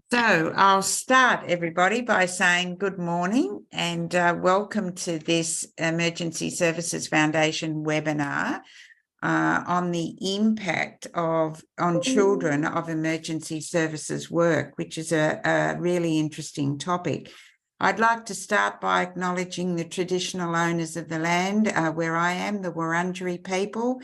So I'll start, everybody, by saying good morning and welcome to this Emergency Services Foundation webinar on the impact on children of emergency services work, which is a really interesting topic. I'd like to start by acknowledging the traditional owners of the land where I am, the Wurundjeri people.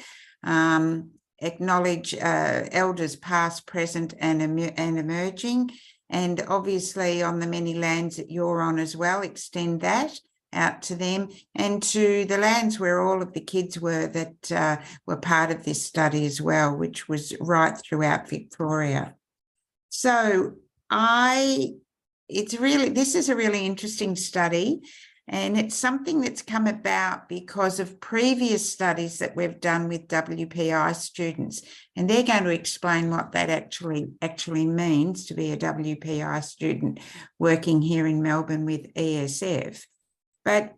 Acknowledge elders past, present and emerging. And obviously on the many lands that you're on as well, extend that out to them and to the lands where all of the kids were that were part of this study as well, which was right throughout Victoria. So this is a really interesting study, and it's something that's come about because of previous studies that we've done with WPI students, and they're going to explain what that actually means to be a WPI student working here in Melbourne with ESF. But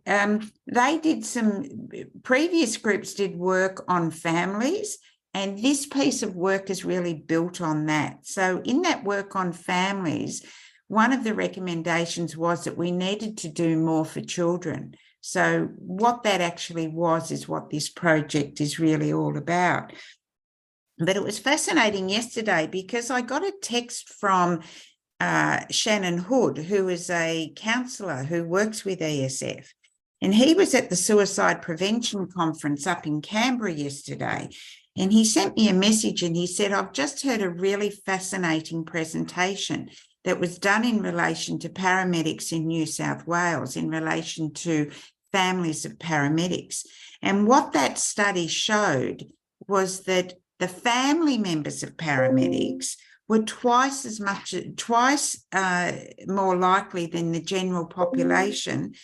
previous groups did work on families, and this piece of work is really built on that. So in that work on families, one of the recommendations was that we needed to do more for children. So what that actually was is what this project is really all about. But it was fascinating yesterday because I got a text from Shannon Hood, who is a counsellor who works with ESF. And he was at the Suicide Prevention Conference up in Canberra yesterday. And he sent me a message and he said, I've just heard a really fascinating presentation that was done in relation to paramedics in New South Wales, in relation to families of paramedics. And what that study showed was that the family members of paramedics were twice more likely than the general population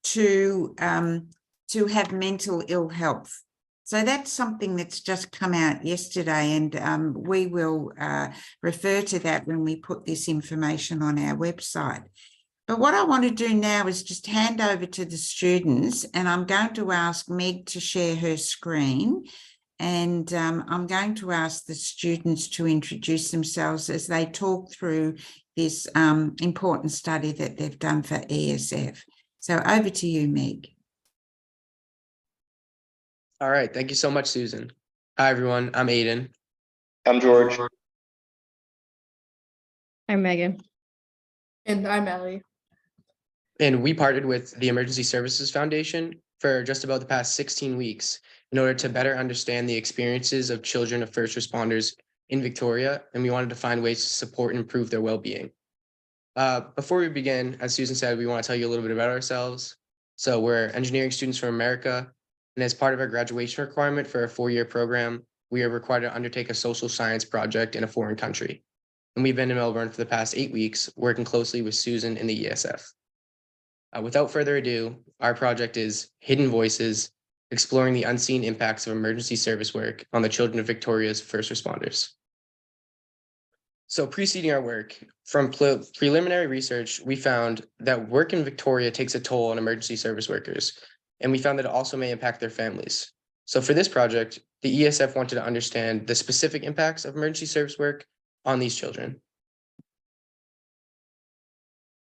to have mental ill health. So that's something that's just come out yesterday, and we will refer to that when we put this information on our website. But what I want to do now is just hand over to the students, and I'm going to ask Meg to share her screen. And I'm going to ask the students to introduce themselves as they talk through this important study that they've done for ESF. So over to you, Meg. All right. Thank you so much, Susan. Hi, everyone. I'm Aiden. I'm George. I'm Megan. And I'm Ellie. And we partnered with the Emergency Services Foundation for just about the past 16 weeks in order to better understand the experiences of children of first responders in Victoria, and we wanted to find ways to support and improve their well-being. Before we begin, as Susan said, we want to tell you a little bit about ourselves. So we're engineering students from America, and as part of our graduation requirement for a 4-year program, we are required to undertake a social science project in a foreign country. And we've been in Melbourne for the past 8 weeks, working closely with Susan in the ESF. Without further ado, our project is Hidden Voices, exploring the unseen impacts of emergency service work on the children of Victoria's first responders. So preceding our work, from preliminary research, we found that work in Victoria takes a toll on emergency service workers, and we found that it also may impact their families. So for this project, the ESF wanted to understand the specific impacts of emergency service work on these children.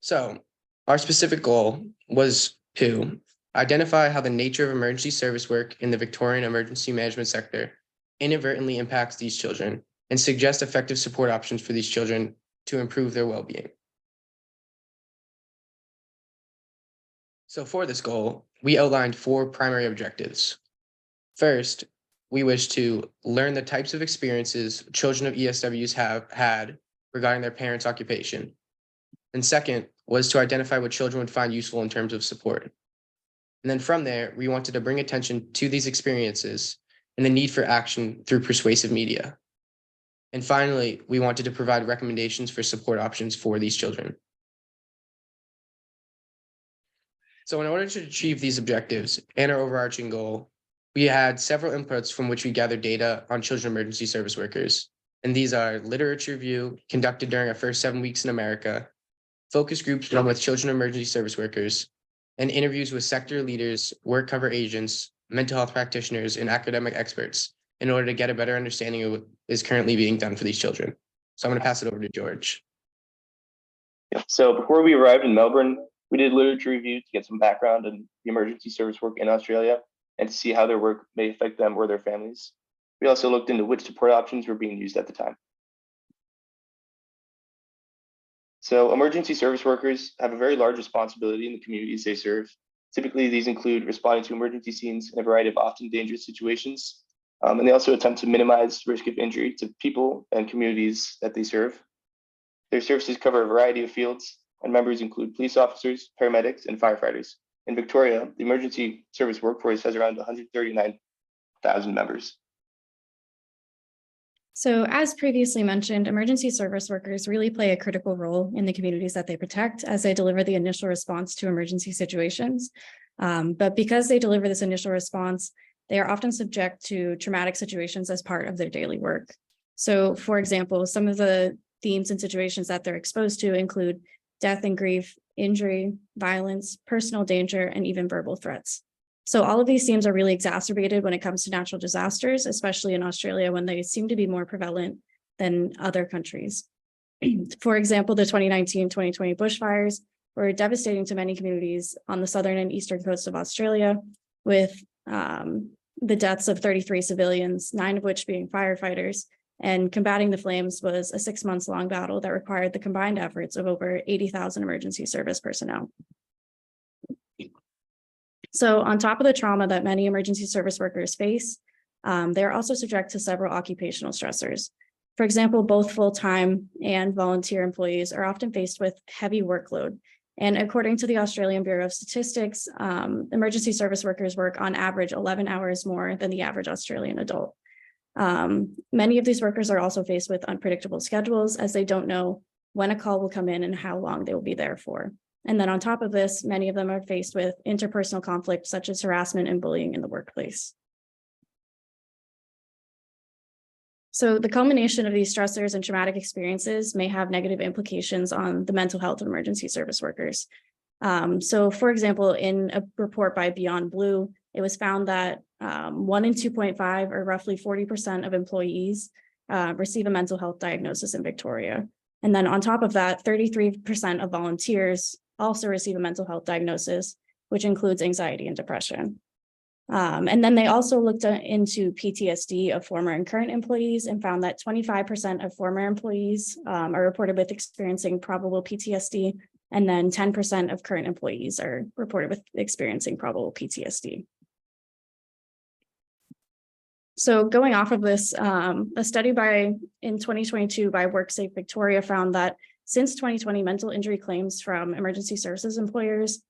So our specific goal was to identify how the nature of emergency service work in the Victorian emergency management sector inadvertently impacts these children and suggest effective support options for these children to improve their well-being. So for this goal, we outlined 4 primary objectives. First, we wish to learn the types of experiences children of ESWs have had regarding their parents' occupation. And second was to identify what children would find useful in terms of support. And then from there, we wanted to bring attention to these experiences and the need for action through persuasive media. And finally, we wanted to provide recommendations for support options for these children. So in order to achieve these objectives and our overarching goal, we had several inputs from which we gathered data on children emergency service workers. And these are literature review conducted during our first 7 weeks in America, focus groups done with children emergency service workers, and interviews with sector leaders, work cover agents, mental health practitioners, and academic experts in order to get a better understanding of what is currently being done for these children. So I'm going to pass it over to George. Yeah. So before we arrived in Melbourne, we did literature review to get some background on the emergency service work in Australia and to see how their work may affect them or their families. We also looked into which support options were being used at the time. So emergency service workers have a very large responsibility in the communities they serve. Typically, these include responding to emergency scenes in a variety of often dangerous situations. And they also attempt to minimize risk of injury to people and communities that they serve. Their services cover a variety of fields, and members include police officers, paramedics, and firefighters. In Victoria, the emergency service workforce has around 139,000 members. So as previously mentioned, emergency service workers really play a critical role in the communities that they protect as they deliver the initial response to emergency situations. But because they deliver this initial response, they are often subject to traumatic situations as part of their daily work. So for example, some of the themes and situations that they're exposed to include death and grief, injury, violence, personal danger, and even verbal threats. So all of these themes are really exacerbated when it comes to natural disasters, especially in Australia when they seem to be more prevalent than other countries. For example, the 2019-2020 bushfires were devastating to many communities on the southern and eastern coast of Australia, with the deaths of 33 civilians, 9 of which being firefighters. And combating the flames was a 6 months long battle that required the combined efforts of over 80,000 emergency service personnel. So on top of the trauma that many emergency service workers face, they're also subject to several occupational stressors. For example, both full-time and volunteer employees are often faced with heavy workload. And according to the Australian Bureau of Statistics, emergency service workers work on average 11 hours more than the average Australian adult. Many of these workers are also faced with unpredictable schedules as they don't know when a call will come in and how long they will be there for. And then on top of this, many of them are faced with interpersonal conflict such as harassment and bullying in the workplace. So the culmination of these stressors and traumatic experiences may have negative implications on the mental health of emergency service workers. So for example, in a report by Beyond Blue, it was found that 1 in 2.5 or roughly 40% of employees receive a mental health diagnosis in Victoria. And then on top of that, 33% of volunteers also receive a mental health diagnosis, which includes anxiety and depression. And then they also looked into PTSD of former and current employees and found that 25% of former employees are reported with experiencing probable PTSD, and then 10% of current employees are reported with experiencing probable PTSD. So going off of this, a study in 2022 by WorkSafe Victoria found that since 2020, mental injury claims from emergency services employers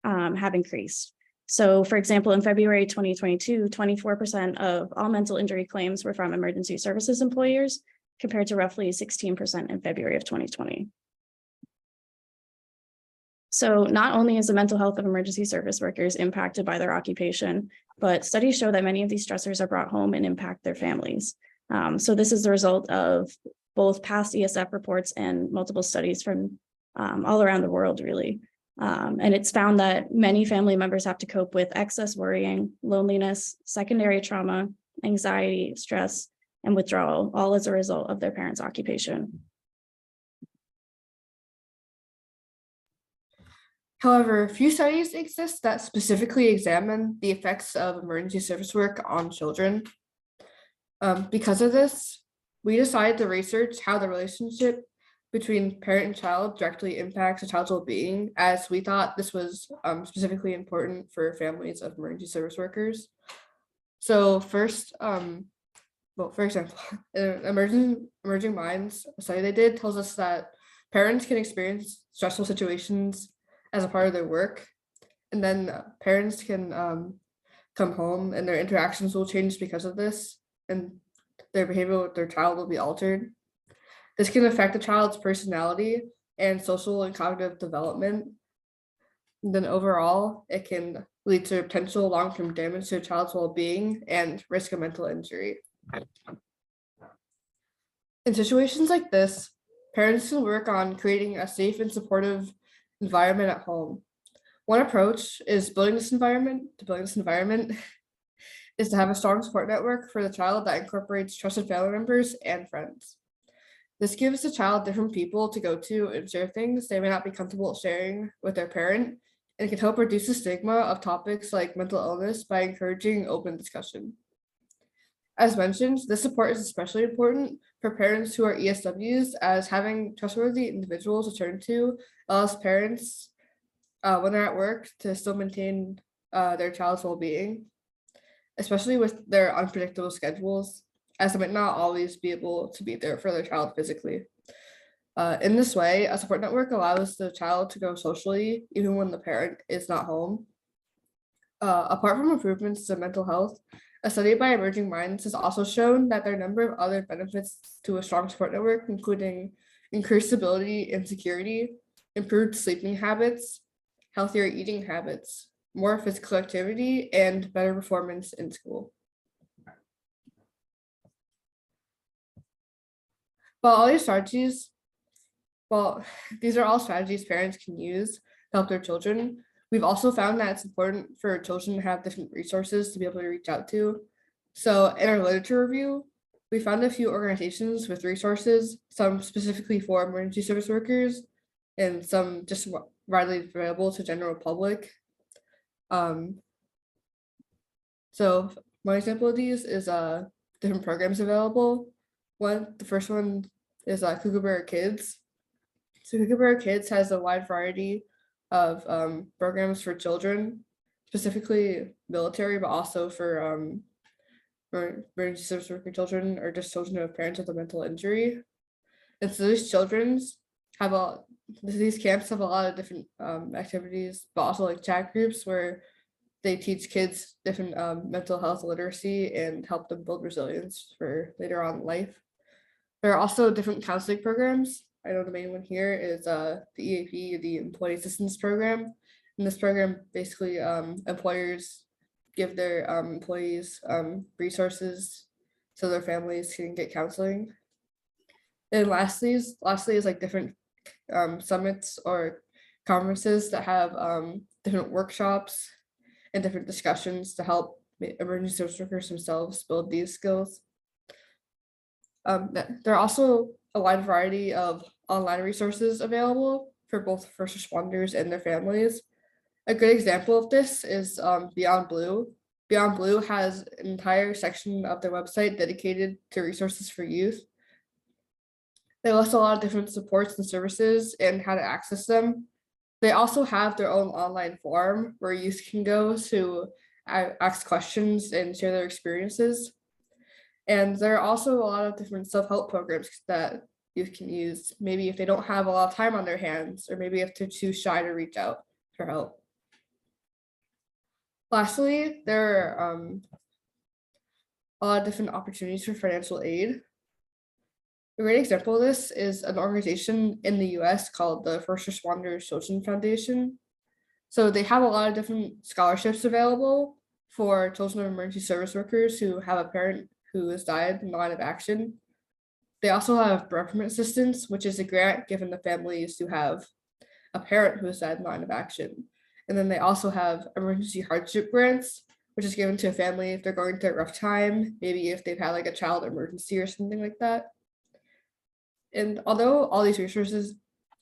have increased. So for example, in February 2022, 24% of all mental injury claims were from emergency services employers, compared to roughly 16% in February of 2020. So not only is the mental health of emergency service workers impacted by their occupation, but studies show that many of these stressors are brought home and impact their families. So this is the result of both past ESF reports and multiple studies from all around the world, really. And it's found that many family members have to cope with excess worrying, loneliness, secondary trauma, anxiety, stress, and withdrawal, all as a result of their parents' occupation. However, few studies exist that specifically examine the effects of emergency service work on children. Because of this, we decided to research how the relationship between parent and child directly impacts a child's well-being, as we thought this was specifically important for families of emergency service workers. So first, for example, Emerging Minds, a study they did tells us that parents can experience stressful situations as a part of their work, and then parents can come home and their interactions will change because of this, and their behavior with their child will be altered. This can affect the child's personality and social and cognitive development. And then overall, it can lead to potential long-term damage to a child's well-being and risk of mental injury. In situations like this, parents can work on creating a safe and supportive environment at home. One approach is building this environment is to have a strong support network for the child that incorporates trusted family members and friends. This gives the child different people to go to and share things they may not be comfortable sharing with their parent, and can help reduce the stigma of topics like mental illness by encouraging open discussion. As mentioned, this support is especially important for parents who are ESWs, as having trustworthy individuals to turn to allows parents when they're at work to still maintain their child's well-being, especially with their unpredictable schedules, as they might not always be able to be there for their child physically. In this way, a support network allows the child to grow socially even when the parent is not home. Apart from improvements to mental health, a study by Emerging Minds has also shown that there are a number of other benefits to a strong support network, including increased stability and security, improved sleeping habits, healthier eating habits, more physical activity, and better performance in school. These are all strategies parents can use to help their children. We've also found that it's important for children to have different resources to be able to reach out to. So in our literature review, we found a few organizations with resources, some specifically for emergency service workers, and some just widely available to general public. So one example of these is different programs available. The first one is Kookaburra Kids. So Kookaburra Kids has a wide variety of programs for children, specifically military, but also for emergency service worker children, or just children who have parents with a mental injury. And so these camps have a lot of different activities, but also like chat groups where they teach kids different mental health literacy and help them build resilience for later on in life. There are also different counseling programs. I know the main one here is the EAP, the Employee Assistance Program. In this program, basically employers give their employees resources so their families can get counseling. And lastly is like different summits or conferences that have different workshops and different discussions to help emergency service workers themselves build these skills. There are also a wide variety of online resources available for both first responders and their families. A good example of this is Beyond Blue. Beyond Blue has an entire section of their website dedicated to resources for youth. They list a lot of different supports and services and how to access them. They also have their own online forum where youth can go to ask questions and share their experiences. And there are also a lot of different self-help programs that youth can use, maybe if they don't have a lot of time on their hands, or maybe if they're too shy to reach out for help. Lastly, there are a lot of different opportunities for financial aid. A great example of this is an organization in the US called the First Responders Children Foundation. So they have a lot of different scholarships available for children of emergency service workers who have a parent who has died in the line of action. They also have bereavement assistance, which is a grant given to families who have a parent who has died in the line of action. And then they also have emergency hardship grants, which is given to a family if they're going through a rough time, maybe if they've had like a child emergency or something like that. And although all these resources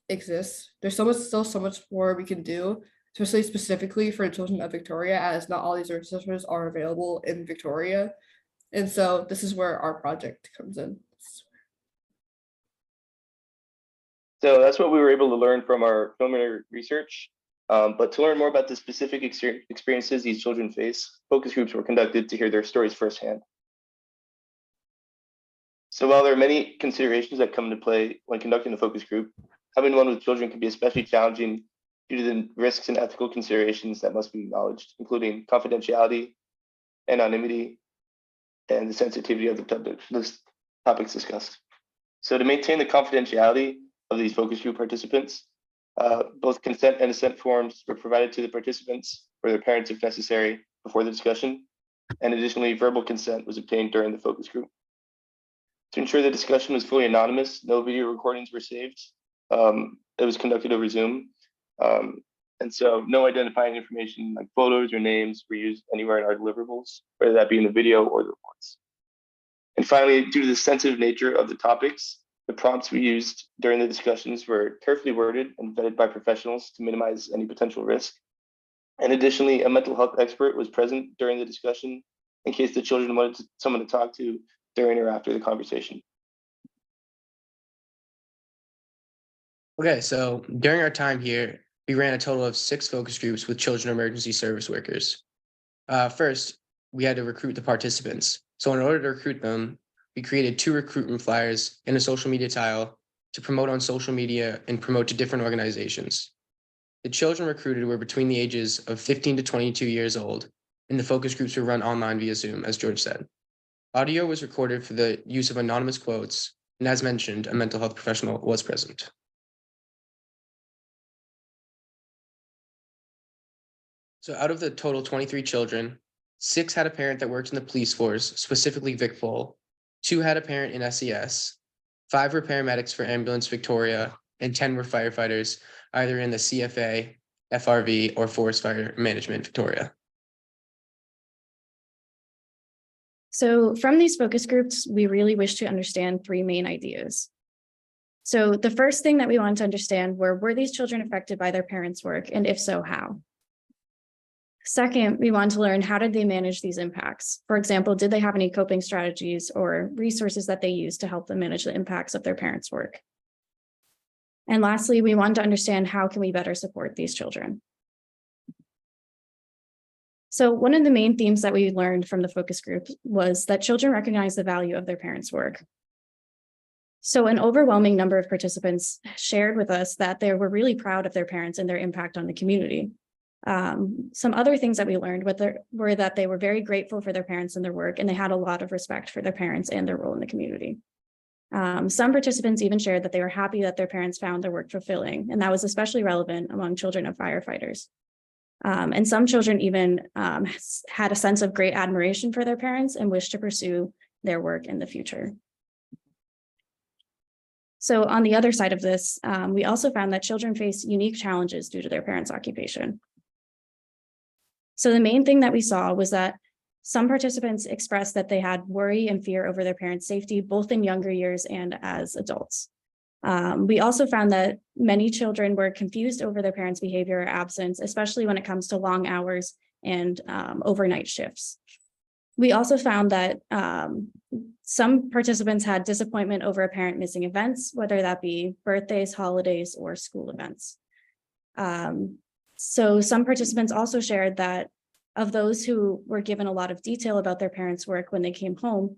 exist, there's still so much more we can do, especially specifically for the children of Victoria, as not all these resources are available in Victoria. And so this is where our project comes in. So that's what we were able to learn from our preliminary research. But to learn more about the specific experiences these children face, focus groups were conducted to hear their stories firsthand. So while there are many considerations that come into play when conducting a focus group, having one with children can be especially challenging due to the risks and ethical considerations that must be acknowledged, including confidentiality, anonymity, and the sensitivity of the topics discussed. So to maintain the confidentiality of these focus group participants, both consent and assent forms were provided to the participants or their parents if necessary before the discussion. And additionally, verbal consent was obtained during the focus group. To ensure the discussion was fully anonymous, no video recordings were saved. It was conducted over Zoom. And so no identifying information like photos or names were used anywhere in our deliverables, whether that be in the video or the reports. And finally, due to the sensitive nature of the topics, The prompts we used during the discussions were carefully worded and vetted by professionals to minimize any potential risk. And additionally, a mental health expert was present during the discussion in case the children wanted someone to talk to during or after the conversation. Okay, so during our time here, we ran a total of 6 focus groups with children emergency service workers. First, we had to recruit the participants. So in order to recruit them, we created 2 recruitment flyers and a social media tile to promote on social media and promote to different organizations. The children recruited were between the ages of 15 to 22 years old, and the focus groups were run online via Zoom, as George said. Audio was recorded for the use of anonymous quotes, and as mentioned, a mental health professional was present. So out of the total 23 children, 6 had a parent that worked in the police force, specifically VicPol, 2 had a parent in SES, 5 were paramedics for Ambulance Victoria, and 10 were firefighters, either in the CFA, FRV, or Forest Fire Management Victoria. So from these focus groups, we really wish to understand 3 main ideas. So the first thing that we wanted to understand were these children affected by their parents' work, and if so, how? Second, we want to learn how did they manage these impacts? For example, did they have any coping strategies or resources that they use to help them manage the impacts of their parents' work? And lastly, we want to understand how can we better support these children? So one of the main themes that we learned from the focus group was that children recognize the value of their parents' work. So an overwhelming number of participants shared with us that they were really proud of their parents and their impact on the community. Some other things that we learned were that they were very grateful for their parents and their work, and they had a lot of respect for their parents and their role in the community. Some participants even shared that they were happy that their parents found their work fulfilling, and that was especially relevant among children of firefighters. And some children even had a sense of great admiration for their parents and wished to pursue their work in the future. So on the other side of this, we also found that children face unique challenges due to their parents' occupation. So the main thing that we saw was that some participants expressed that they had worry and fear over their parents' safety, both in younger years and as adults. We also found that many children were confused over their parents' behavior or absence, especially when it comes to long hours and overnight shifts. We also found that some participants had disappointment over a parent missing events, whether that be birthdays, holidays, or school events. So some participants also shared that of those who were given a lot of detail about their parents' work when they came home,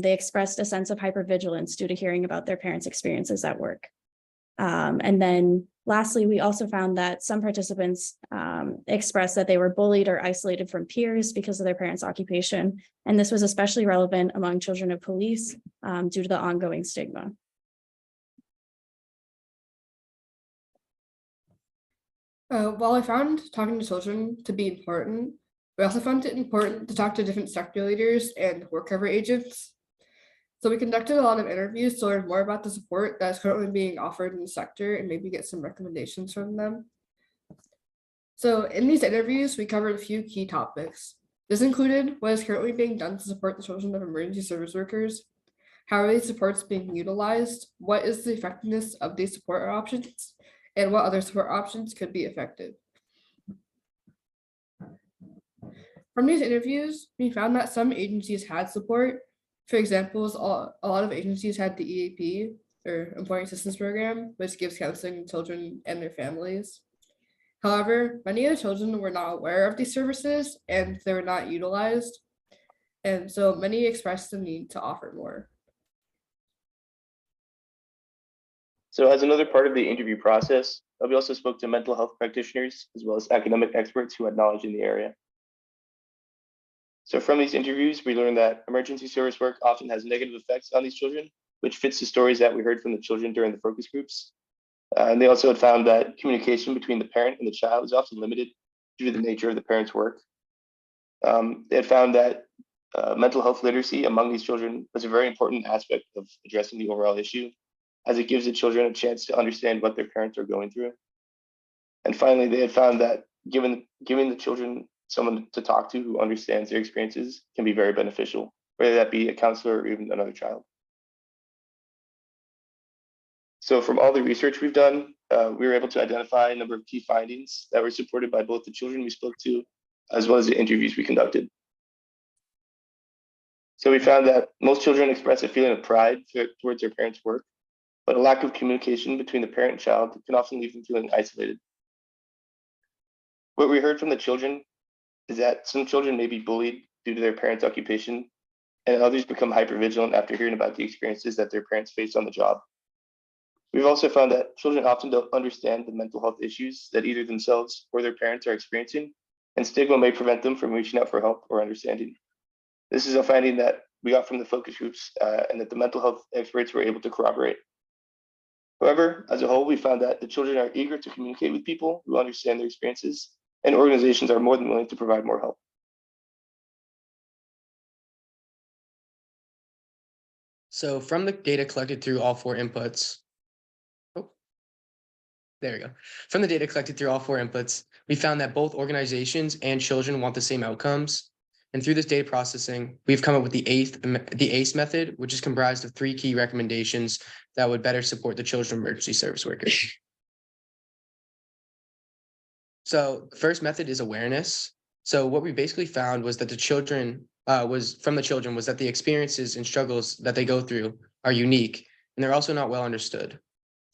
they expressed a sense of hypervigilance due to hearing about their parents' experiences at work. And then lastly, we also found that some participants expressed that they were bullied or isolated from peers because of their parents' occupation. And this was especially relevant among children of police due to the ongoing stigma. While I found talking to children to be important, we also found it important to talk to different sector leaders and workover agents. So we conducted a lot of interviews to learn more about the support that is currently being offered in the sector and maybe get some recommendations from them. So in these interviews, we covered a few key topics. This included what is currently being done to support the children of emergency service workers, how are these supports being utilized, what is the effectiveness of these support options, and what other support options could be effective. From these interviews, we found that some agencies had support. For example, a lot of agencies had the EAP, or Employee Assistance Program, which gives counseling to children and their families. However, many of the children were not aware of these services and they were not utilized. And so many expressed the need to offer more. So as another part of the interview process, we also spoke to mental health practitioners as well as academic experts who had knowledge in the area. So from these interviews, we learned that emergency service work often has negative effects on these children, which fits the stories that we heard from the children during the focus groups. And they also had found that communication between the parent and the child is often limited due to the nature of the parent's work. They had found that mental health literacy among these children was a very important aspect of addressing the overall issue, as it gives the children a chance to understand what their parents are going through. And finally, they had found that giving the children someone to talk to who understands their experiences can be very beneficial, whether that be a counselor or even another child. So from all the research we've done, we were able to identify a number of key findings that were supported by both the children we spoke to, as well as the interviews we conducted. So we found that most children express a feeling of pride towards their parents' work, but a lack of communication between the parent and child can often leave them feeling isolated. What we heard from the children is that some children may be bullied due to their parents' occupation, and others become hypervigilant after hearing about the experiences that their parents face on the job. We've also found that children often don't understand the mental health issues that either themselves or their parents are experiencing, and stigma may prevent them from reaching out for help or understanding. This is a finding that we got from the focus groups and that the mental health experts were able to corroborate. However, as a whole, we found that the children are eager to communicate with people who understand their experiences, and organizations are more than willing to provide more help. So from the data collected through all 4 inputs, there we go. From the data collected through all 4 inputs, we found that both organizations and children want the same outcomes. And through this data processing, we've come up with the ACE method, which is comprised of 3 key recommendations that would better support the children emergency service workers. So the first method is awareness. So what we basically found was that the children was that the experiences and struggles that they go through are unique, and they're also not well understood.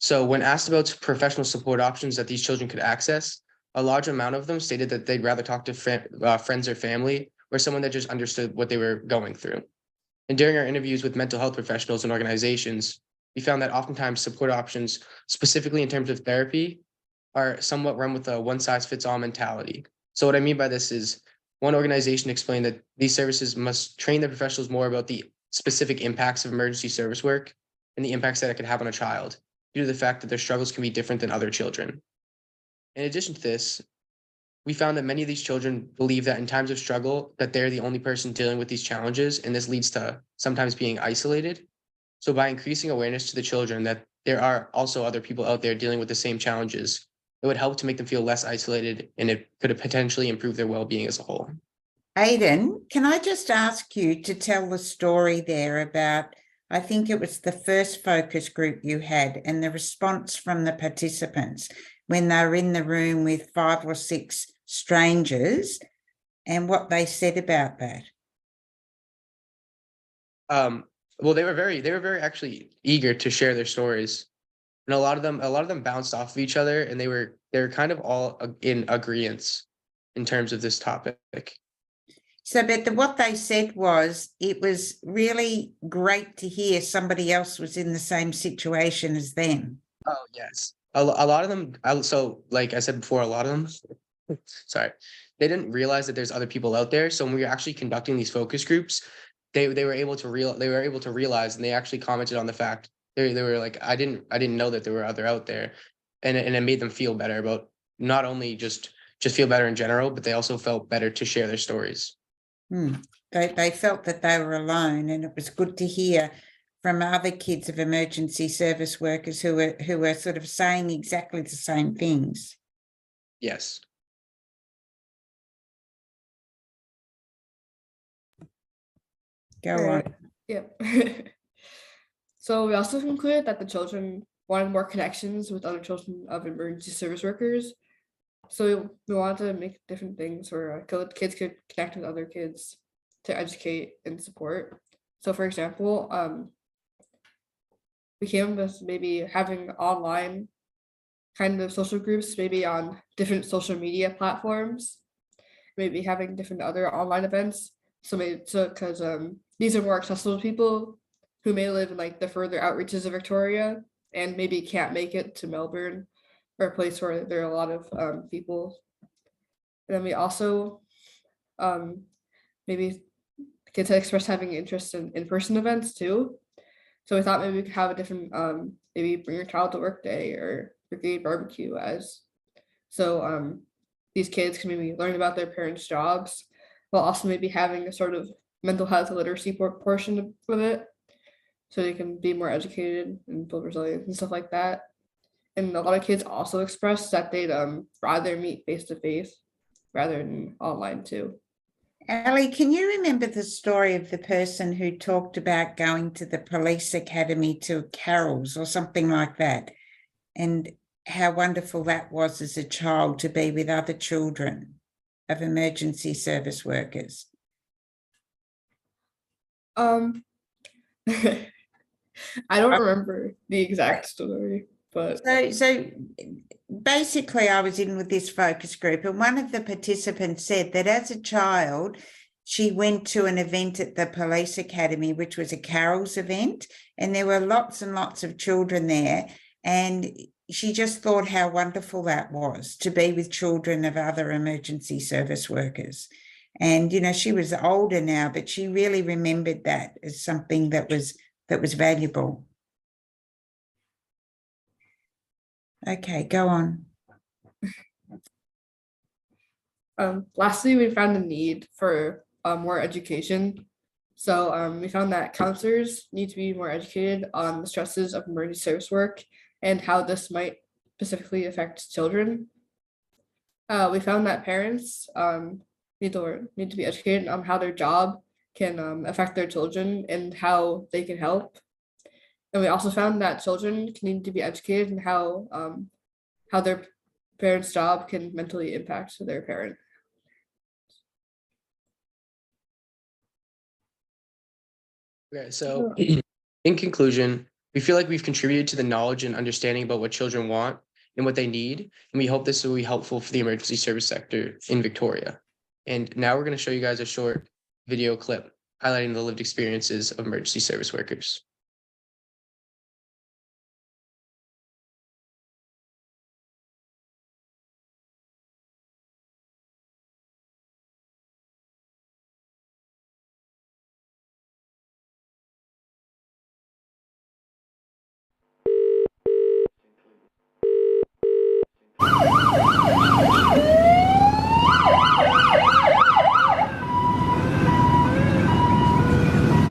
So when asked about professional support options that these children could access, a large amount of them stated that they'd rather talk to friends or family or someone that just understood what they were going through. And during our interviews with mental health professionals and organizations, we found that oftentimes support options, specifically in terms of therapy, are somewhat run with a one-size-fits-all mentality. So what I mean by this is one organization explained that these services must train the professionals more about the specific impacts of emergency service work and the impacts that it could have on a child, due to the fact that their struggles can be different than other children. In addition to this, we found that many of these children believe that in times of struggle, that they're the only person dealing with these challenges, and this leads to sometimes being isolated. So by increasing awareness to the children that there are also other people out there dealing with the same challenges, it would help to make them feel less isolated, and it could potentially improve their well-being as a whole. Aidan, can I just ask you to tell the story there about, I think it was the first focus group you had and the response from the participants when they were in the room with 5 or 6 strangers and what they said about that? Well, they were very actually eager to share their stories. And a lot of them bounced off of each other, and they were kind of all in agreement in terms of this topic. So, but what they said was it was really great to hear somebody else was in the same situation as them. Oh, yes. A lot of them, so like I said before, a lot of them, sorry, they didn't realize that there's other people out there. So when we were actually conducting these focus groups, they were able to realize, and they actually commented on the fact they were like, I didn't know that there were other out there, and it made them feel better about not only just feel better in general, but they also felt better to share their stories. They felt that they were alone, and it was good to hear from other kids of emergency service workers who were sort of saying exactly the same things. Yes. Go on. Yep. So we also concluded that the children wanted more connections with other children of emergency service workers. So we wanted to make different things where kids could connect with other kids to educate and support. So for example, we came with maybe having online kind of social groups, maybe on different social media platforms, maybe having different other online events. So because these are more accessible to people who may live in like the further outreaches of Victoria and maybe can't make it to Melbourne or a place where there are a lot of people. And then we also maybe kids had expressed having interest in in-person events too. So we thought maybe we could have a different maybe bring your child to work day or brigade barbecue as so these kids can maybe learn about their parents' jobs while also maybe having a sort of mental health literacy portion of it, so they can be more educated and build resilience and stuff like that. And a lot of kids also expressed that they'd rather meet face to face rather than online too. Ali, can you remember the story of the person who talked about going to the police academy to carols or something like that, and how wonderful that was as a child to be with other children of emergency service workers? Um, I don't remember the exact story, but So basically I was in with this focus group, and one of the participants said that as a child, she went to an event at the police academy, which was a carols event, and there were lots and lots of children there. And she just thought how wonderful that was to be with children of other emergency service workers. And, you know, she was older now, but she really remembered that as something that was valuable. Okay, go on. lastly, we found the need for more education. So we found that counselors need to be more educated on the stresses of emergency service work and how this might specifically affect children. We found that parents need to be educated on how their job can affect their children and how they can help. And we also found that children need to be educated in how their parents' job can mentally impact their parent. Okay, so in conclusion, we feel like we've contributed to the knowledge and understanding about what children want and what they need, and we hope this will be helpful for the emergency service sector in Victoria. And now we're going to show you guys a short video clip highlighting the lived experiences of emergency service workers.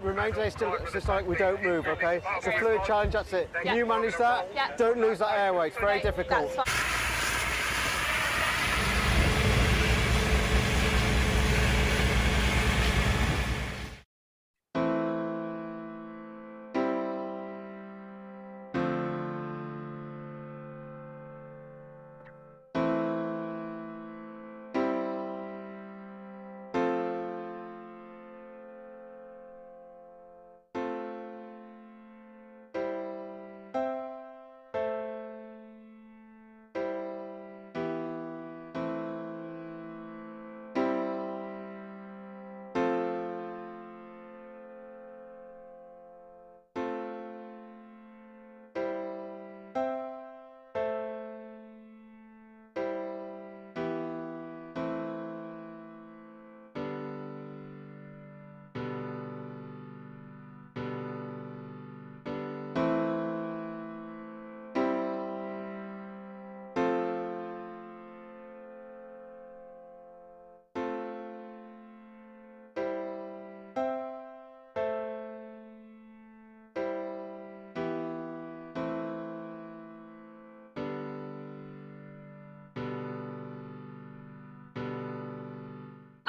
Remain today systolic, we don't move, okay? It's a fluid challenge, that's it. Can you manage that? Yeah. Don't lose that airway, it's very difficult.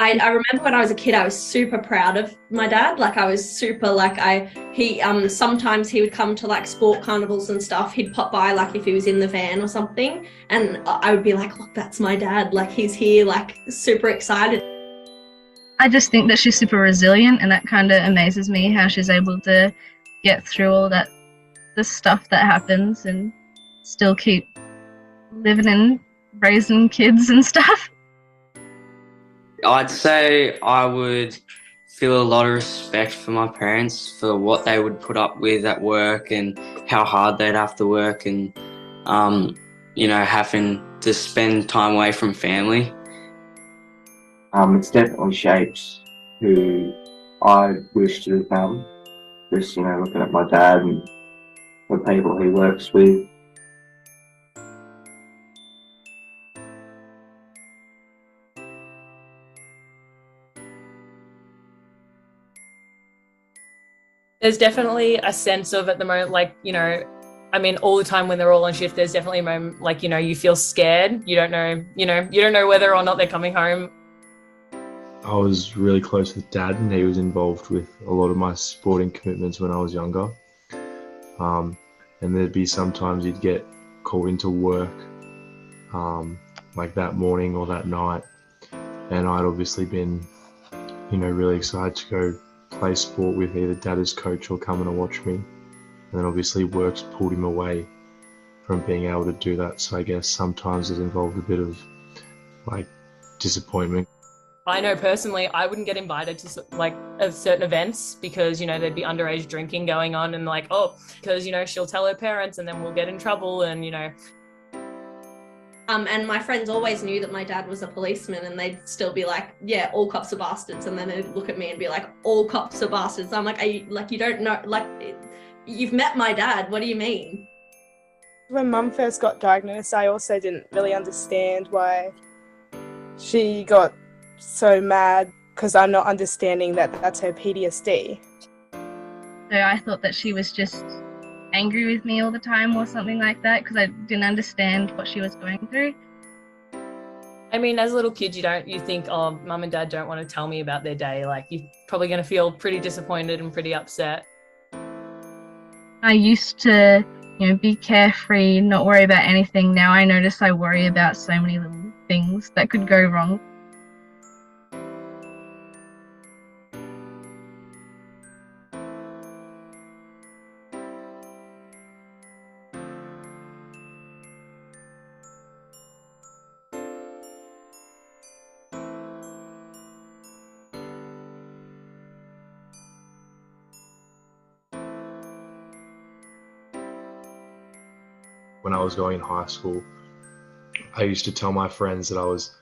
I remember when I was a kid, I was super proud of my dad. Like I was super he sometimes he would come to like sport carnivals and stuff. He'd pop by like if he was in the van or something, and I would be like, look, that's my dad. Like he's here, like super excited. I just think that she's super resilient, and that kind of amazes me how she's able to get through all that, the stuff that happens, and still keep living and raising kids and stuff. I'd say I would feel a lot of respect for my parents for what they would put up with at work and how hard they'd have to work, and having to spend time away from family. It's definitely shaped who I wish to become. Just, looking at my dad and the people he works with. There's definitely a sense of at the moment, all the time when they're all on shift, there's definitely a moment, you feel scared. You don't know whether or not they're coming home. I was really close with Dad, and he was involved with a lot of my sporting commitments when I was younger. And there'd be sometimes he'd get called into work like that morning or that night, and I'd obviously been, really excited to go play sport with either Dad as coach or coming to watch me. And then obviously work's pulled him away from being able to do that. So I guess sometimes it involved a bit of disappointment. I know personally, I wouldn't get invited to certain events because, there'd be underage drinking going on and because, she'll tell her parents and then we'll get in trouble and. And my friends always knew that my dad was a policeman and they'd still be like, yeah, all cops are bastards. And then they'd look at me and be like, all cops are bastards. I'm like, you don't know, you've met my dad. What do you mean? When Mum first got diagnosed, I also didn't really understand why she got so mad, because I'm not understanding that that's her PTSD. So I thought that she was just angry with me all the time or something like that, because I didn't understand what she was going through. I mean, as a little kid, you think, oh, Mum and Dad don't want to tell me about their day. You're probably going to feel pretty disappointed and pretty upset. I used to, be carefree, not worry about anything. Now I notice I worry about so many little things that could go wrong. When I was going in high school, I used to tell my friends that I was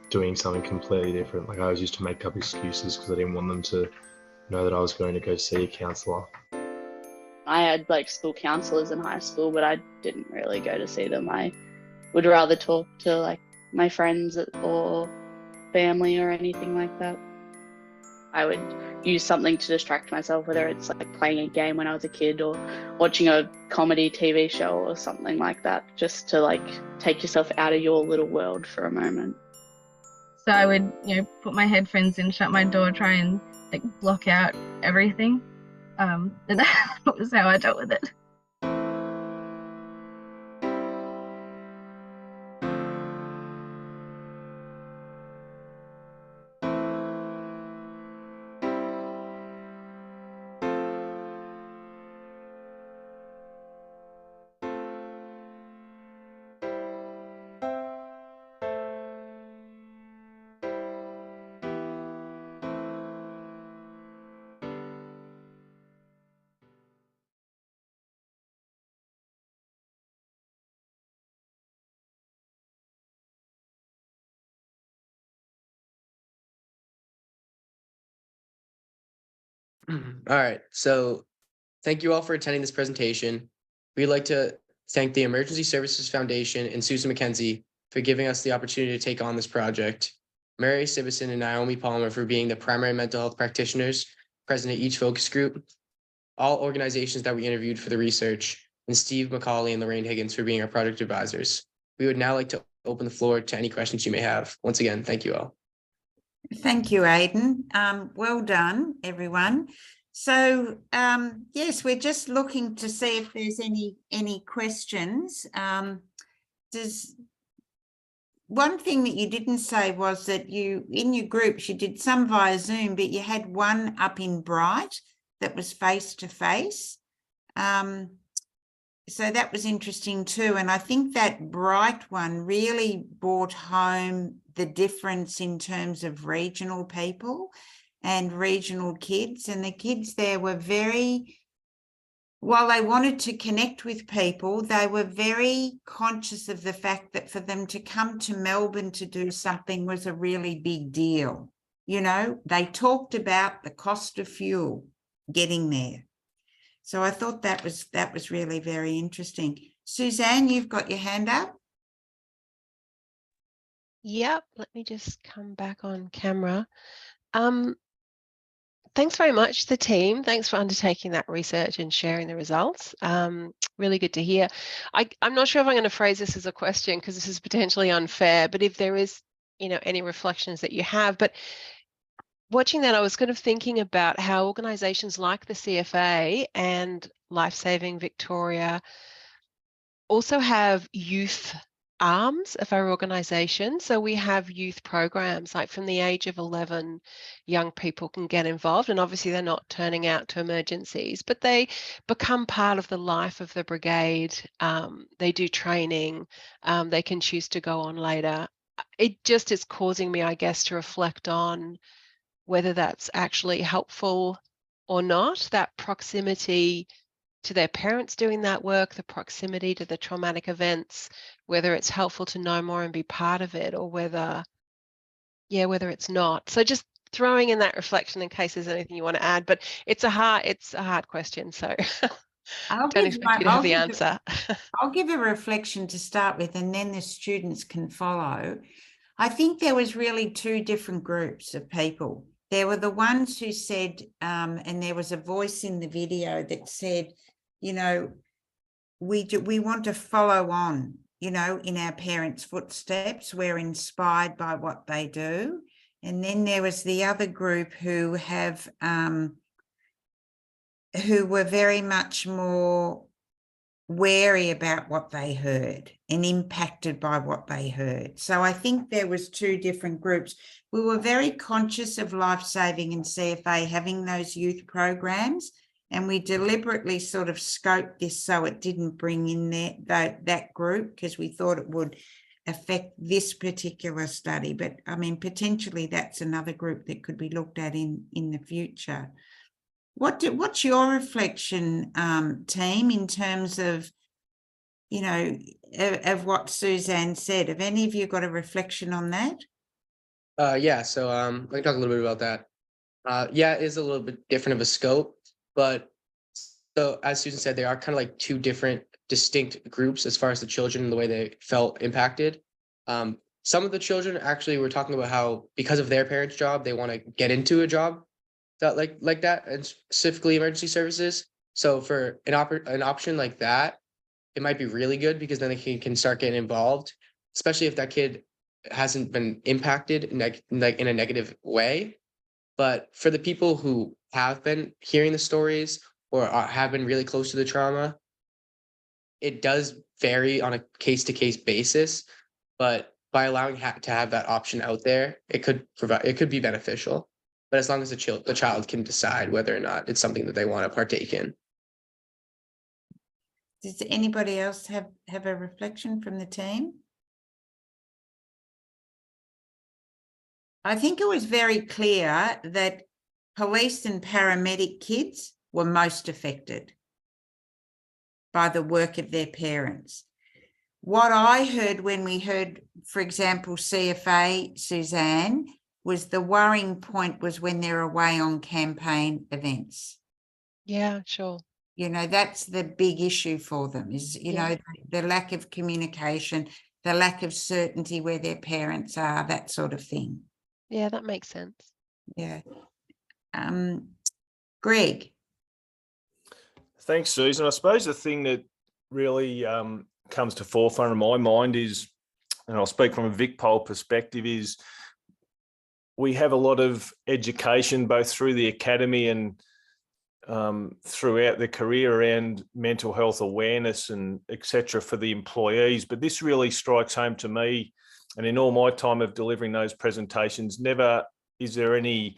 doing something completely different. I always used to make up excuses because I didn't want them to know that I was going to go see a counsellor. I had school counsellors in high school, but I didn't really go to see them. I would rather talk to my friends or family or anything like that. I would use something to distract myself, whether it's playing a game when I was a kid or watching a comedy TV show or something like that, just to take yourself out of your little world for a moment. So I would, put my headphones in, shut my door, try and block out everything. And that was how I dealt with it. All right, so thank you all for attending this presentation. We'd like to thank the Emergency Services Foundation and Susan McKenzie for giving us the opportunity to take on this project, Mary Sibison and Naomi Palmer for being the primary mental health practitioners present at each focus group, all organizations that we interviewed for the research, and Steve McCauley and Lorraine Higgins for being our project advisors. We would now like to open the floor to any questions you may have. Once again, thank you all. Thank you, Aidan. Well done, everyone. So, yes, we're just looking to see if there's any questions. One thing that you didn't say was that in your groups, you did some via Zoom, but you had one up in Bright that was face-to-face. So that was interesting too. And I think that Bright one really brought home the difference in terms of regional people and regional kids. And the kids there were while they wanted to connect with people, they were very conscious of the fact that for them to come to Melbourne to do something was a really big deal. They talked about the cost of fuel getting there. So I thought that was really very interesting. Suzanne, you've got your hand up. Yep, let me just come back on camera. Thanks very much, the team. Thanks for undertaking that research and sharing the results. Really good to hear. I'm not sure if I'm going to phrase this as a question because this is potentially unfair, but if there is any reflections that you have. But watching that, I was kind of thinking about how organisations like the CFA and Life Saving Victoria also have youth arms of our organisation. So we have youth programs, like from the age of 11, young people can get involved, and obviously they're not turning out to emergencies, but they become part of the life of the brigade. They do training, they can choose to go on later. It just is causing me, I guess, to reflect on whether that's actually helpful or not, that proximity to their parents doing that work, the proximity to the traumatic events, whether it's helpful to know more and be part of it, or whether it's not. So just throwing in that reflection in case there's anything you want to add, but it's a hard question. So don't expect you to have the answer. I'll give a reflection to start with, and then the students can follow. I think there was really two different groups of people. There were the ones who said, and there was a voice in the video that said, we want to follow on, in our parents' footsteps. We're inspired by what they do. And then there was the other group who were very much more wary about what they heard and impacted by what they heard. So I think there was two different groups. We were very conscious of Life Saving and CFA having those youth programs, and we deliberately sort of scoped this so it didn't bring in that group, because we thought it would affect this particular study. But I mean, potentially that's another group that could be looked at in the future. What's your reflection, team, in terms of, of what Suzanne said? Have any of you got a reflection on that? Yeah, so I can talk a little bit about that. Yeah, it is a little bit different of a scope, but so as Susan said, they are kind of like two different distinct groups as far as the children and the way they felt impacted. Some of the children actually were talking about how, because of their parents' job, they want to get into a job that like that, and specifically emergency services. So for an option like that, it might be really good, because then they can start getting involved, especially if that kid hasn't been impacted in a negative way. But for the people who have been hearing the stories or have been really close to the trauma, it does vary on a case-to-case basis. But by allowing to have that option out there, it could be beneficial. But as long as the child can decide whether or not it's something that they want to partake in. Does anybody else have a reflection from the team? I think it was very clear that police and paramedic kids were most affected by the work of their parents. What I heard when we heard, for example, CFA, Suzanne, was the worrying point was when they're away on campaign events. Yeah, sure. That's the big issue for them, is, the lack of communication, the lack of certainty where their parents are, that sort of thing. Yeah, that makes sense. Yeah. Greg. Thanks, Susan. I suppose the thing that really comes to forefront of my mind is, and I'll speak from a VicPol perspective, is we have a lot of education both through the academy and throughout the career around mental health awareness and etc. for the employees. But this really strikes home to me, and in all my time of delivering those presentations, never is there any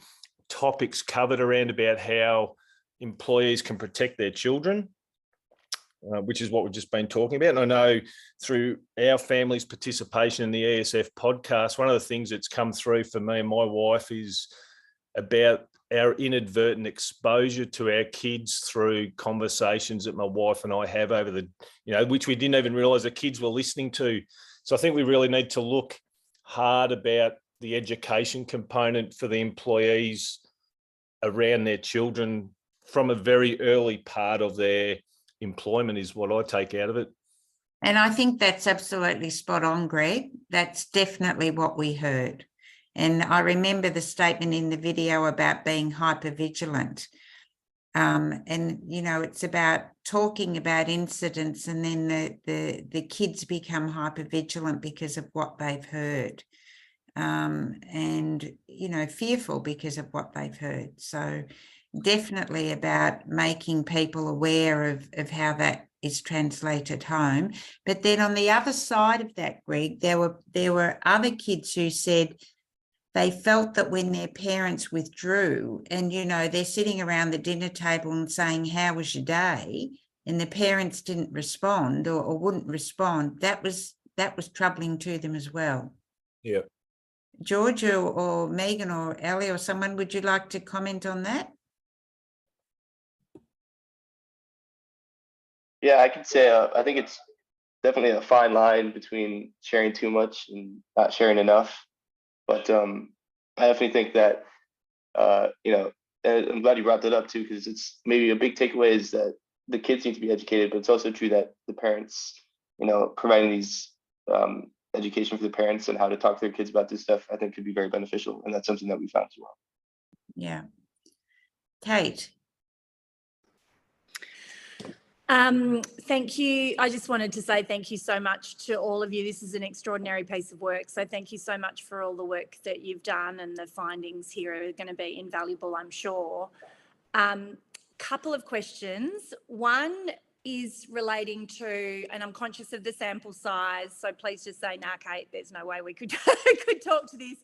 topics covered around about how employees can protect their children, which is what we've just been talking about. And I know through our family's participation in the ESF podcast, one of the things that's come through for me and my wife is about our inadvertent exposure to our kids through conversations that my wife and I have over the, which we didn't even realize the kids were listening to. So I think we really need to look hard about the education component for the employees around their children from a very early part of their employment, is what I take out of it. And I think that's absolutely spot on, Greg. That's definitely what we heard. And I remember the statement in the video about being hypervigilant. And, it's about talking about incidents, and then the kids become hypervigilant because of what they've heard. and, you know, fearful because of what they've heard. So definitely about making people aware of how that is translated home. But then on the other side of that, Greg, there were other kids who said they felt that when their parents withdrew and, you know, they're sitting around the dinner table and saying, how was your day? And the parents didn't respond or wouldn't respond, that was troubling to them as well. Yeah. George or Megan or Ellie or someone, would you like to comment on that? Yeah, I can say I think it's definitely a fine line between sharing too much and not sharing enough. But I definitely think that you know, and I'm glad you brought that up too, because it's maybe a big takeaway is that the kids need to be educated, but it's also true that the parents, you know, providing these education for the parents and how to talk to their kids about this stuff, I think could be very beneficial, and that's something that we found as well. Yeah. Kate. Thank you. I just wanted to say thank you so much to all of you. This is an extraordinary piece of work. So thank you so much for all the work that you've done, and the findings here are going to be invaluable, I'm sure. Couple of questions. One is relating to, and I'm conscious of the sample size, so please just say, nah, Kate, there's no way we could, could talk to this.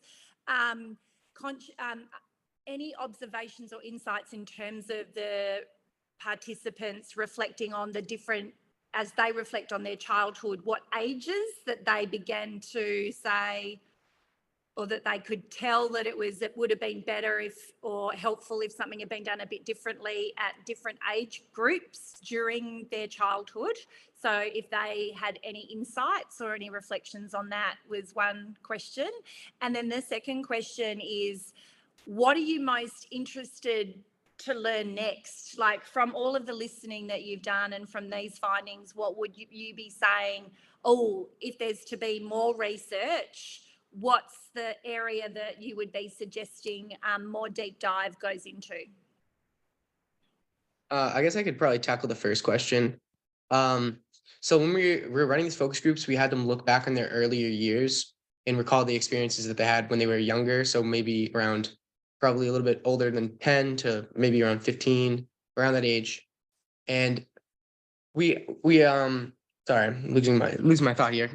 Any observations or insights in terms of the participants reflecting on the different, as they reflect on their childhood, what ages that they began to say, or that they could tell that it would have been better if, or helpful if something had been done a bit differently at different age groups during their childhood. So if they had any insights or any reflections on that was one question. And then the second question is, what are you most interested to learn next? Like, from all of the listening that you've done and from these findings, what would you be saying, oh, if there's to be more research, what's the area that you would be suggesting more deep dive goes into? I guess I could probably tackle the first question. So when we were running these focus groups, we had them look back on their earlier years and recall the experiences that they had when they were younger. So maybe around, probably a little bit older than 10 to maybe around 15, around that age. And we sorry, I'm losing my thought here.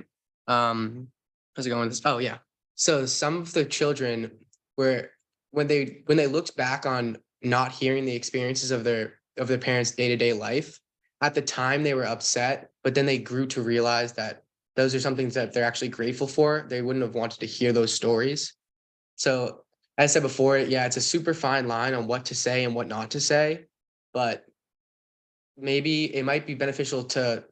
How's it going with this? Oh yeah. So some of the children were, when they looked back on not hearing the experiences of their parents' day-to-day life, at the time they were upset, but then they grew to realize that those are some things that they're actually grateful for. They wouldn't have wanted to hear those stories. So as I said before, yeah, it's a super fine line on what to say and what not to say, but maybe it might be beneficial to,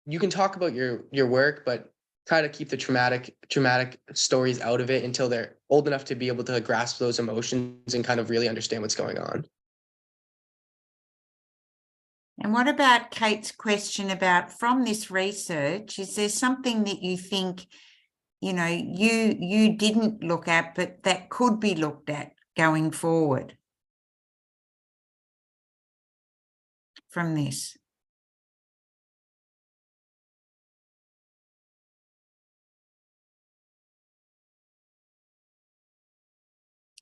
you can talk about your work, but try to keep the traumatic stories out of it until they're old enough to be able to grasp those emotions and kind of really understand what's going on. And what about Kate's question about, from this research, is there something that you think, you know, you didn't look at, but that could be looked at going forward from this?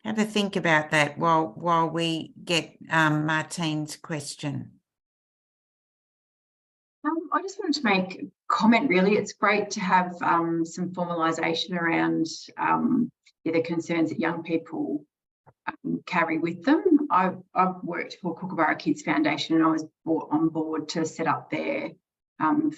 Have a think about that while we get Martine's question. I just wanted to make a comment, really. It's great to have some formalisation around the concerns that young people carry with them. I've worked for Kookaburra Kids Foundation, and I was brought on board to set up their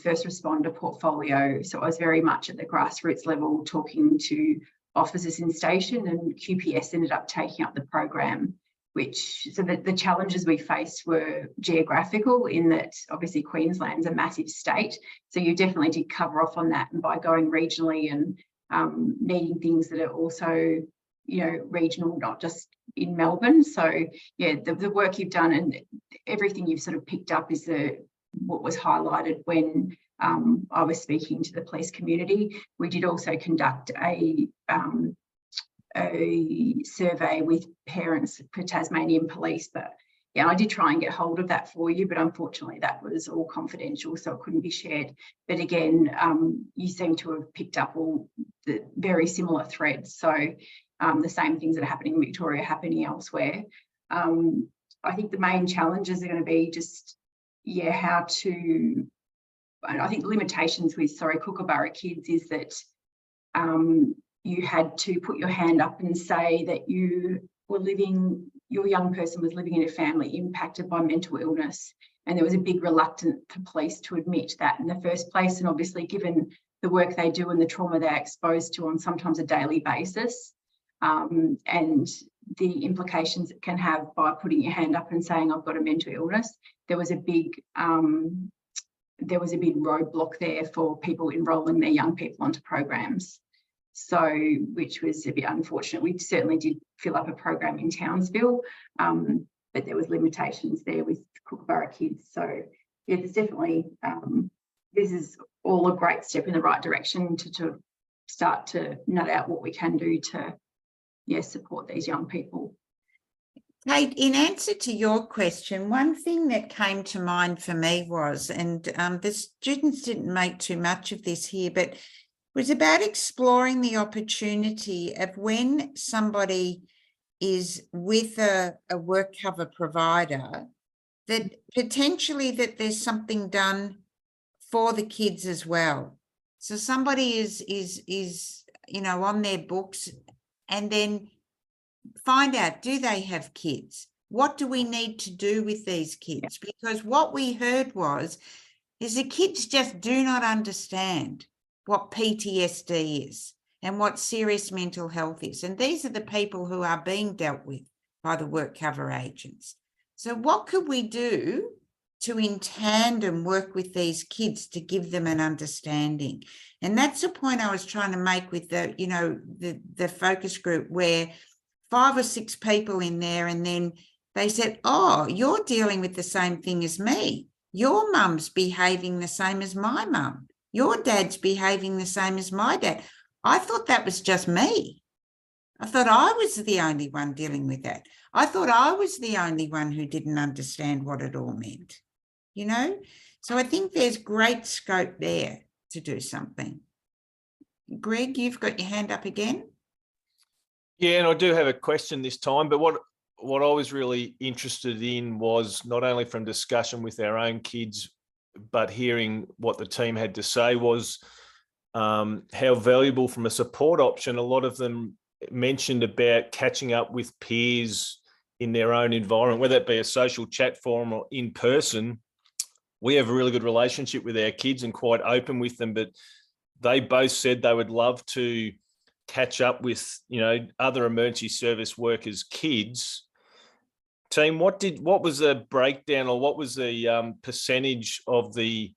first responder portfolio. So I was very much at the grassroots level, talking to officers in station, and QPS ended up taking up the program, so the challenges we faced were geographical, in that obviously Queensland's a massive state. So you definitely did cover off on that, and by going regionally and needing things that are also, you know, regional, not just in Melbourne. So yeah, the work you've done and everything you've sort of picked up is what was highlighted when I was speaking to the police community. We did also conduct a survey with parents for Tasmanian Police, but yeah, I did try and get hold of that for you, but unfortunately that was all confidential, so it couldn't be shared. But again, you seem to have picked up all the very similar threads. So the same things that are happening in Victoria happening elsewhere. I think the main challenges are going to be just, how to, I think the limitations with, Kookaburra Kids is that you had to put your hand up and say that you were living, your young person was living in a family impacted by mental illness. And there was a big reluctance for police to admit that in the first place. And obviously, given the work they do and the trauma they're exposed to on sometimes a daily basis, and the implications it can have by putting your hand up and saying, I've got a mental illness, there was a big roadblock there for people enrolling their young people onto programs. So, which was a bit unfortunate. We certainly did fill up a program in Townsville, but there was limitations there with Kookaburra Kids. So yeah, there's definitely, this is all a great step in the right direction to start to nut out what we can do to, support these young people. Kate, in answer to your question, one thing that came to mind for me was, and the students didn't make too much of this here, but was about exploring the opportunity of when somebody is with a work cover provider, that potentially that there's something done for the kids as well. So somebody is on their books, and then find out, do they have kids? What do we need to do with these kids? Because what we heard is the kids just do not understand what PTSD is and what serious mental health is. And these are the people who are being dealt with by the work cover agents. So what could we do to in tandem work with these kids to give them an understanding? And that's the point I was trying to make with the focus group, where 5 or 6 people in there, and then they said, oh, you're dealing with the same thing as me. Your mum's behaving the same as my mum. Your dad's behaving the same as my dad. I thought that was just me. I thought I was the only one dealing with that. I thought I was the only one who didn't understand what it all meant, So I think there's great scope there to do something. Greg, you've got your hand up again. Yeah, and I do have a question this time, but what I was really interested in was not only from discussion with our own kids, but hearing what the team had to say was how valuable from a support option. A lot of them mentioned about catching up with peers in their own environment, whether it be a social chat forum or in person. We have a really good relationship with our kids and quite open with them, but they both said they would love to catch up with, other emergency service workers' kids. Team, what was the breakdown, or what was the percentage of the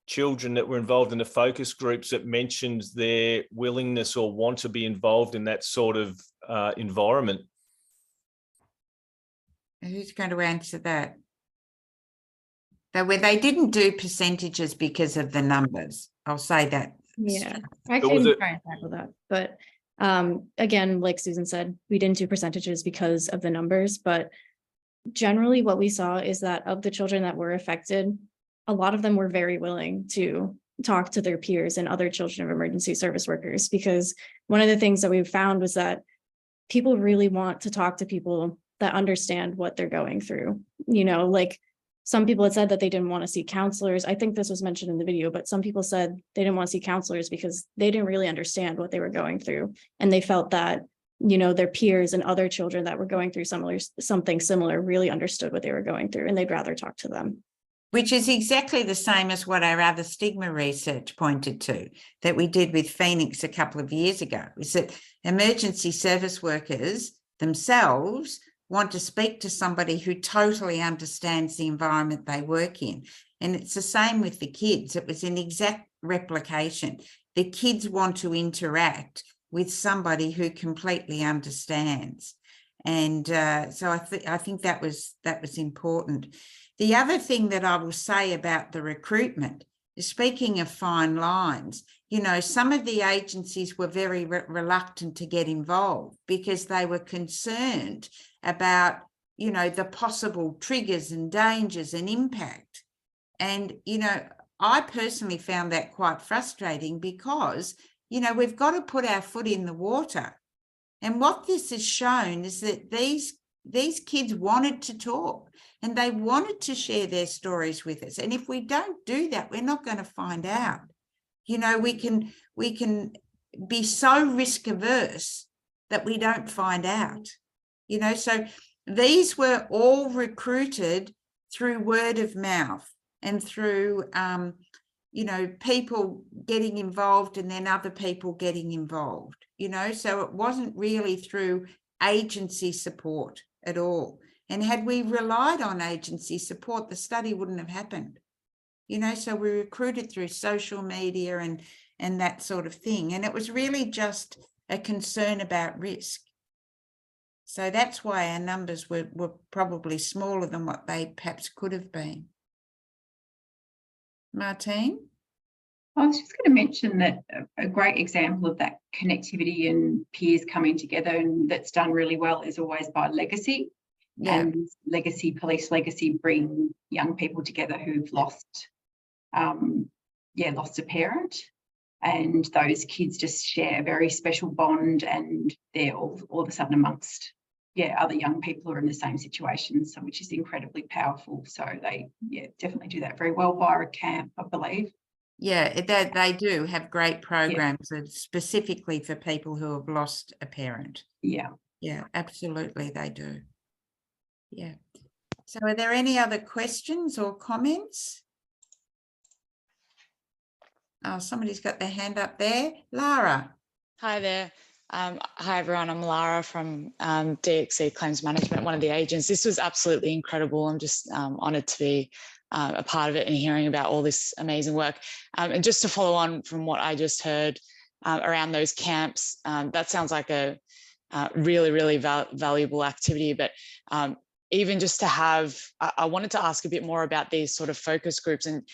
children that were involved in the focus groups that mentioned their willingness or want to be involved in that sort of environment? Who's going to answer that? They didn't do percentages because of the numbers. I'll say that. Yeah, I can try and tackle that. But again, like Susan said, we didn't do percentages because of the numbers, but generally what we saw is that of the children that were affected, a lot of them were very willing to talk to their peers and other children of emergency service workers, because one of the things that we found was that people really want to talk to people that understand what they're going through. Like some people had said that they didn't want to see counselors. I think this was mentioned in the video, but some people said they didn't want to see counselors because they didn't really understand what they were going through. And they felt that, their peers and other children that were going through something similar really understood what they were going through, and they'd rather talk to them. Which is exactly the same as what our other stigma research pointed to, that we did with Phoenix a couple of years ago, is that emergency service workers themselves want to speak to somebody who totally understands the environment they work in. And it's the same with the kids. It was an exact replication. The kids want to interact with somebody who completely understands. And so I think that was important. The other thing that I will say about the recruitment is, speaking of fine lines, some of the agencies were very reluctant to get involved because they were concerned about, the possible triggers and dangers and impact. And, I personally found that quite frustrating because, you know, we've got to put our foot in the water. And what this has shown is that these kids wanted to talk and they wanted to share their stories with us. And if we don't do that, we're not going to find out. You know, we can be so risk averse that we don't find out. You know, so these were all recruited through word of mouth and through, you know, people getting involved and then other people getting involved, you know, so it wasn't really through agency support at all. And had we relied on agency support, the study wouldn't have happened, you know, so we recruited through social media and that sort of thing. And it was really just a concern about risk. So that's why our numbers were probably smaller than what they perhaps could have been. Martine? I was just going to mention that a great example of that connectivity and peers coming together, and that's done really well, is always by Legacy. Yeah. And Legacy, Police Legacy bring young people together who've lost a parent. And those kids just share a very special bond, and they're all of a sudden amongst other young people who are in the same situation, so which is incredibly powerful. So they definitely do that very well via a camp, I believe. Yeah, they do have great programs specifically for people who have lost a parent. Yeah. Yeah, absolutely they do. Yeah. So are there any other questions or comments? Oh, somebody's got their hand up there. Lara. Hi there. Hi everyone, I'm Lara from DXC Claims Management, one of the agents. This was absolutely incredible. I'm just honoured to be a part of it and hearing about all this amazing work. And just to follow on from what I just heard around those camps, that sounds like a really, really valuable activity. But even just to have, I wanted to ask a bit more about these sort of focus groups and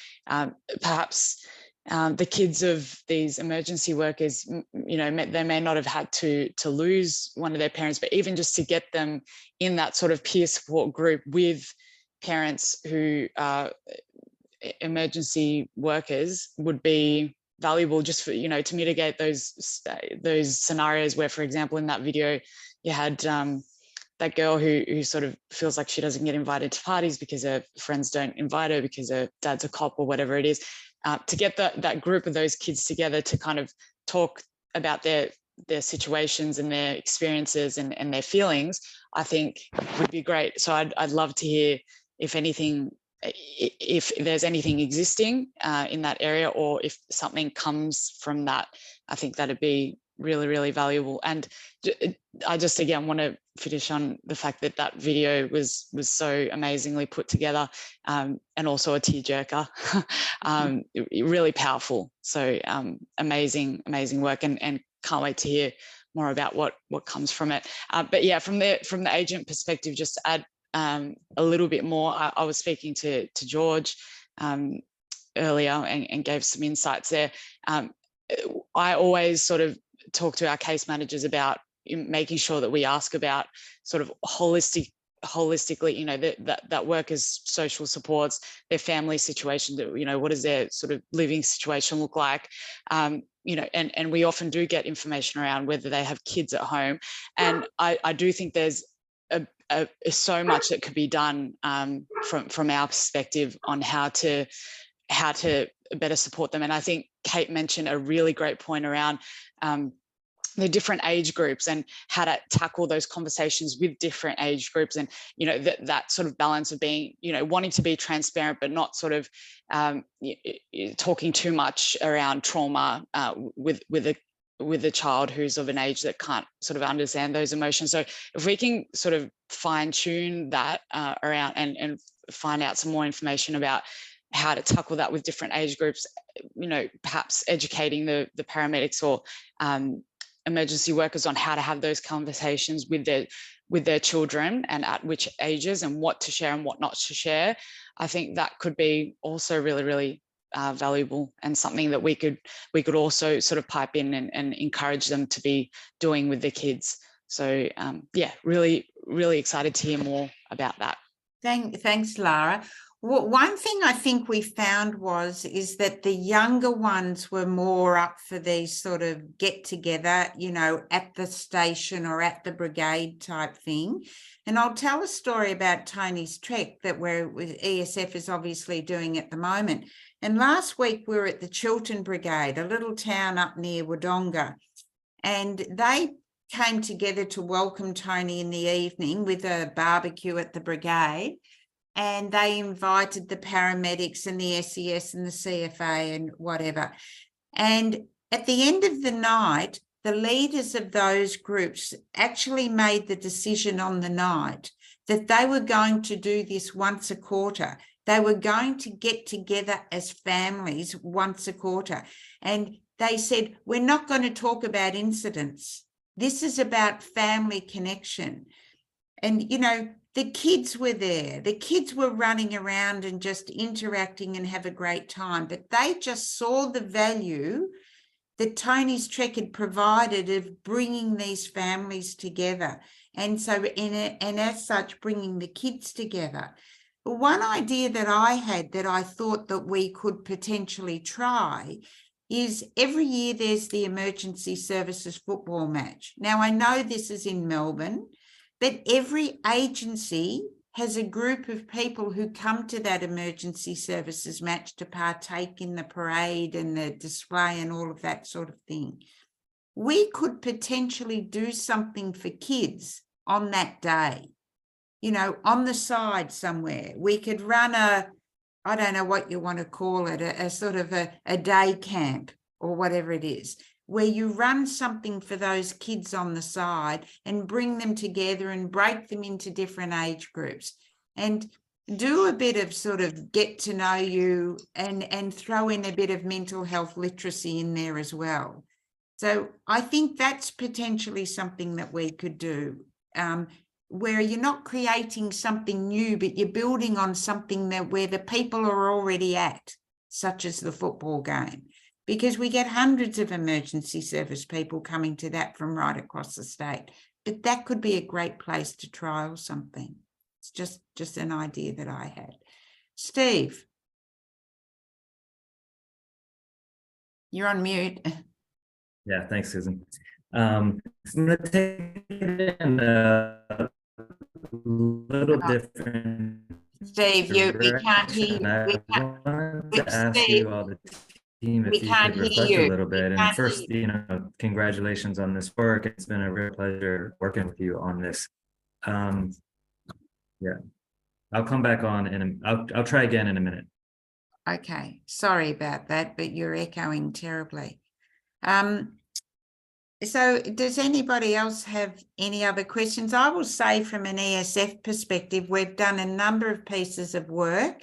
perhaps the kids of these emergency workers, you know, they may not have had to lose one of their parents, but even just to get them in that sort of peer support group with parents who are emergency workers would be valuable, just for, you know, to mitigate those scenarios where, for example, in that video, you had that girl who sort of feels like she doesn't get invited to parties because her friends don't invite her because her dad's a cop or whatever it is. To get that group of those kids together to kind of talk about their situations and their experiences and their feelings, I think would be great. So I'd love to hear if there's anything existing in that area, or if something comes from that. I think that'd be really, really valuable. And I just, again, want to finish on the fact that video was so amazingly put together, and also a tearjerker. Really powerful. So amazing work, and can't wait to hear more about what comes from it. But yeah, from the agent perspective, just to add a little bit more, I was speaking to George earlier and gave some insights there. I always sort of talk to our case managers about making sure that we ask about sort of holistically, you know, that workers' social supports, their family situation, you know, what does their sort of living situation look like? You know, and we often do get information around whether they have kids at home. And I do think there's so much that could be done from our perspective on how to better support them. And I think Kate mentioned a really great point around the different age groups and how to tackle those conversations with different age groups, and, you know, that sort of balance of being, you know, wanting to be transparent but not sort of talking too much around trauma with a child who's of an age that can't sort of understand those emotions. So if we can sort of fine tune that around and find out some more information about how to tackle that with different age groups, you know, perhaps educating the paramedics or emergency workers on how to have those conversations with their children and at which ages and what to share and what not to share. I think that could be also really, really valuable, and something that we could also sort of pipe in and encourage them to be doing with their kids. So yeah, really, really excited to hear more about that. Thanks, Lara. Well, one thing I think we found is that the younger ones were more up for these sort of get together, you know, at the station or at the brigade type thing. And I'll tell a story about Tony's Trek that ESF is obviously doing at the moment. And last week we were at the Chiltern Brigade, a little town up near Wodonga, and they came together to welcome Tony in the evening with a barbecue at the brigade. And they invited the paramedics and the SES and the CFA and whatever. And at the end of the night, the leaders of those groups actually made the decision on the night that they were going to do this once a quarter. They were going to get together as families once a quarter. And they said, we're not going to talk about incidents. This is about family connection. And, you know, the kids were there. The kids were running around and just interacting and have a great time. But they just saw the value that Tony's Trek had provided of bringing these families together. And so, and as such, bringing the kids together. But one idea that I had that I thought that we could potentially try is every year there's the emergency services football match. Now, I know this is in Melbourne, but every agency has a group of people who come to that emergency services match to partake in the parade and the display and all of that sort of thing. We could potentially do something for kids on that day, you know, on the side somewhere. We could run I don't know what you want to call it, a sort of a day camp or whatever it is, where you run something for those kids on the side and bring them together and break them into different age groups and do a bit of sort of get to know you and throw in a bit of mental health literacy in there as well. So I think that's potentially something that we could do, where you're not creating something new, but you're building on something that where the people are already at, such as the football game. Because we get hundreds of emergency service people coming to that from right across the state. But that could be a great place to trial something. It's just an idea that I had. Steve. You're on mute. Yeah, thanks, Susan. I'm going to take it in a little different Steve, we can't hear you. I wanted to ask Steve, you all the team if you can't could hear reflect you. a little bit. We And can't first, hear you know, congratulations on this work. It's been a real pleasure working with you on this. Yeah, I'll come back on and I'll try again in a minute. Okay, sorry about that, but you're echoing terribly. So does anybody else have any other questions? I will say from an ESF perspective, we've done a number of pieces of work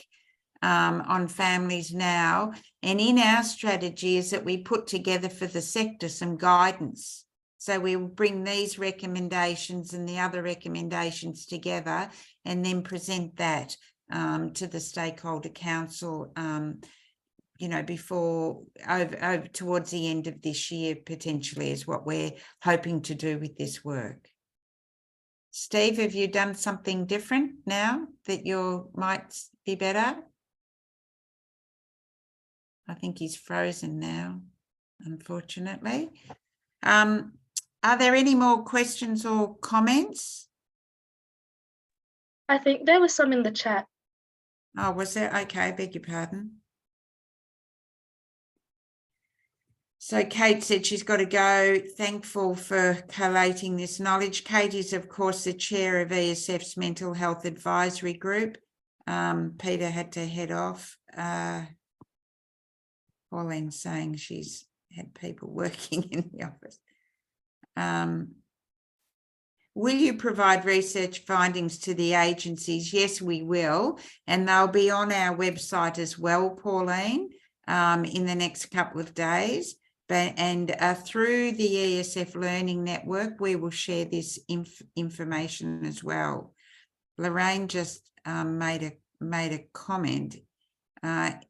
on families now. And in our strategy is that we put together for the sector some guidance. So we will bring these recommendations and the other recommendations together and then present that to the stakeholder council you know, before over towards the end of this year, potentially, is what we're hoping to do with this work. Steve, have you done something different now that you might be better? I think he's frozen now, unfortunately. Are there any more questions or comments? I think there was some in the chat. Oh, was there? Okay, I beg your pardon. So Kate said she's got to go. Thankful for collating this knowledge. Kate is, of course, the chair of ESF's Mental Health Advisory Group. Peter had to head off. Pauline's saying she's had people working in the office. Will you provide research findings to the agencies? Yes, we will. And they'll be on our website as well, Pauline, in the next couple of days. And through the ESF Learning Network, we will share this information as well. Lorraine just made a comment, and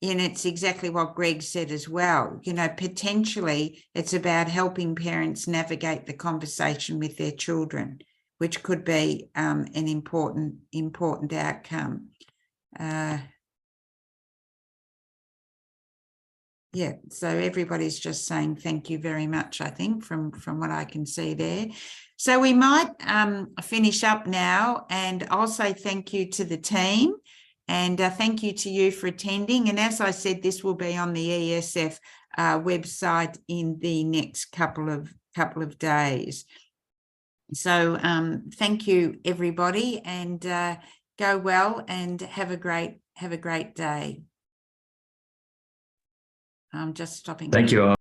it's exactly what Greg said as well. You know, potentially it's about helping parents navigate the conversation with their children, which could be an important outcome. Yeah, so everybody's just saying thank you very much, I think, from what I can see there. So we might finish up now, and I'll say thank you to the team, and thank you to you for attending. And as I said, this will be on the ESF website in the next couple of days. So thank you, everybody, and go well and have a great day. I'm just stopping. Thank you all.